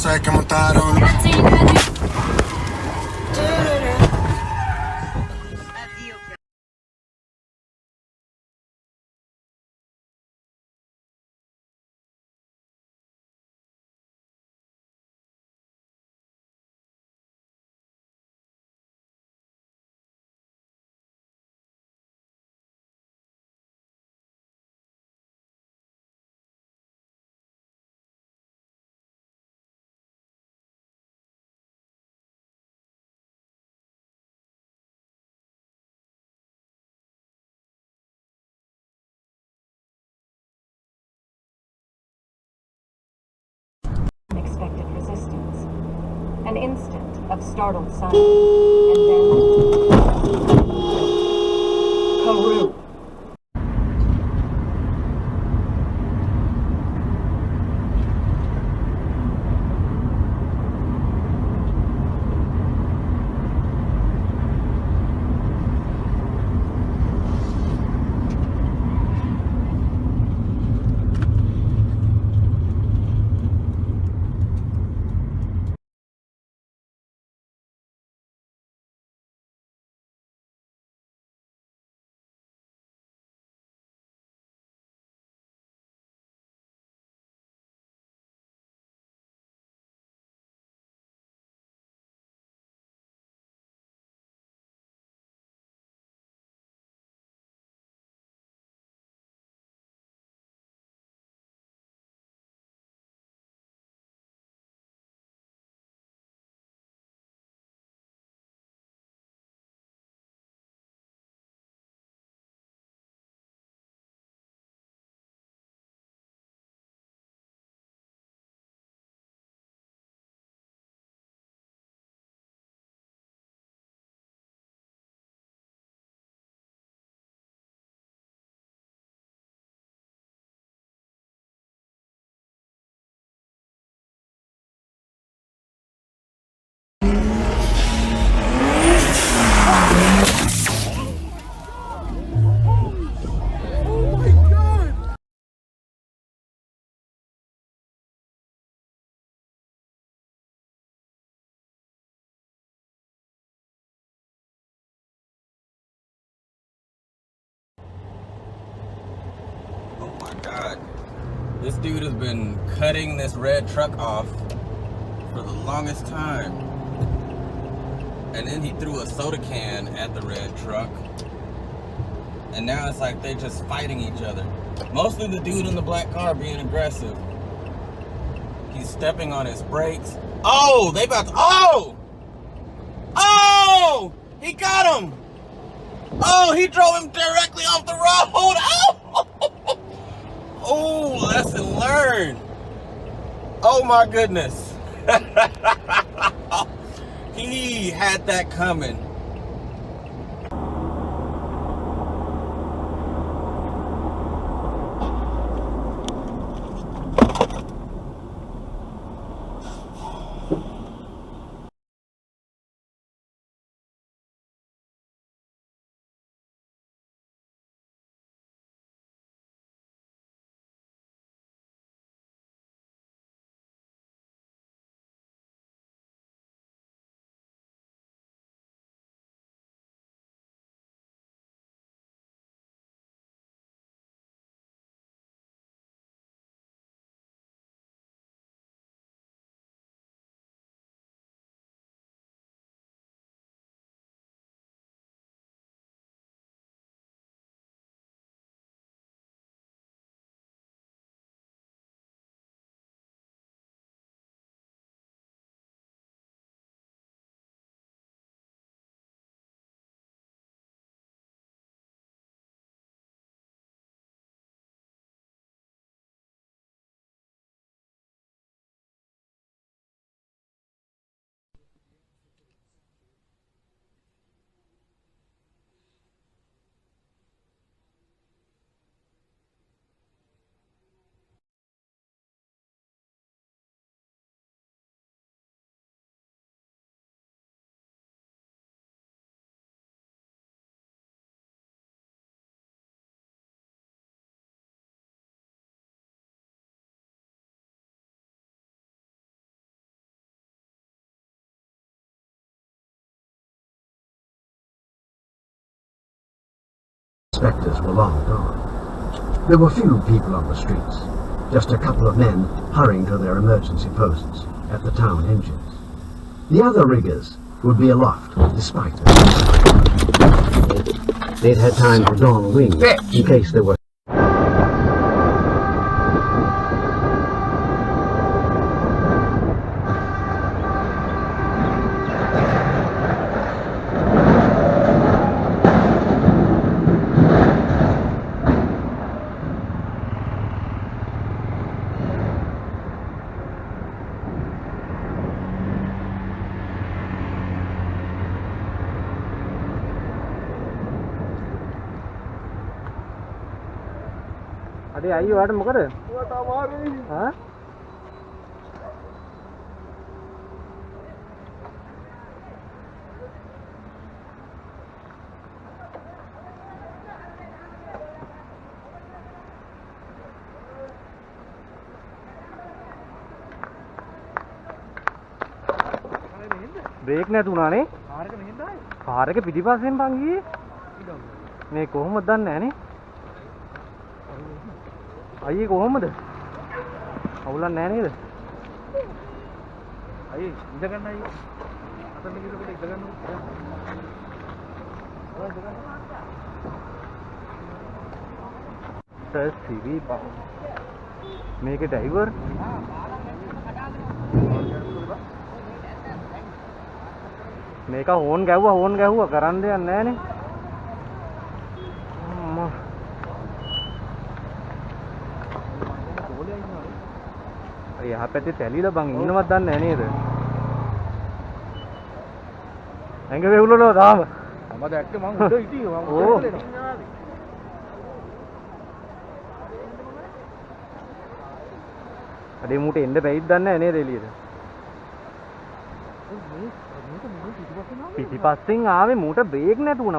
sé que montaron. Unexpected resistance. An instant of startled silence, and then Karoo. Oh my God. This dude has been cutting this red truck off for the longest time. And then he threw a soda can at the red truck. And now it's like they're just fighting each other. Mostly the dude in the black car being aggressive. He's stepping on his brakes. Oh, they about to, oh! Oh! He got him! Oh, he drove him directly off the road! Oh! Oh, lesson learned. Oh my goodness. He had that coming. inspectors were long gone. There were few people on the streets, just a couple of men hurrying to their emergency posts at the town engines. The other riggers would be aloft, despite it. They'd had time to don wings in case there were. අඩේ අයියෝ ඔයාට මොකද? ඔයාට අමාරුයි. හා? Break නැතුණානේ. Car එක මෙහෙන්ද ආවේ? Car එක පිටිපස්සෙන් බං ගියේ. මේ කොහොමද දන්නේ නැහනේ. අයියේ කොහොමද? අවුලක් නැහැ නේද? අයියේ ඉඳ ගන්න අයියේ. අතන ගිහලා ඉඳ ගන්න. සිවි බා. මේකේ ඩ්‍රයිවර්. මේක හෝන් ගැහුවා කරන්න දෙයක් නැහනේ. එහා පැත්තේ තැලිලා බං ඉන්නවත් දන්නේ නැහැ නේද? ඇඟ වෙවුලනවා තාම. මම දැක්කේ මං උඩ හිටියේ මං උඩ එනවා. අඩේ මූට එන්න බැයිද දන්නේ නැහැ නේද එළියට? පිටිපස්සෙන් ආවේ මූට බ්‍රේක් නැතුණා.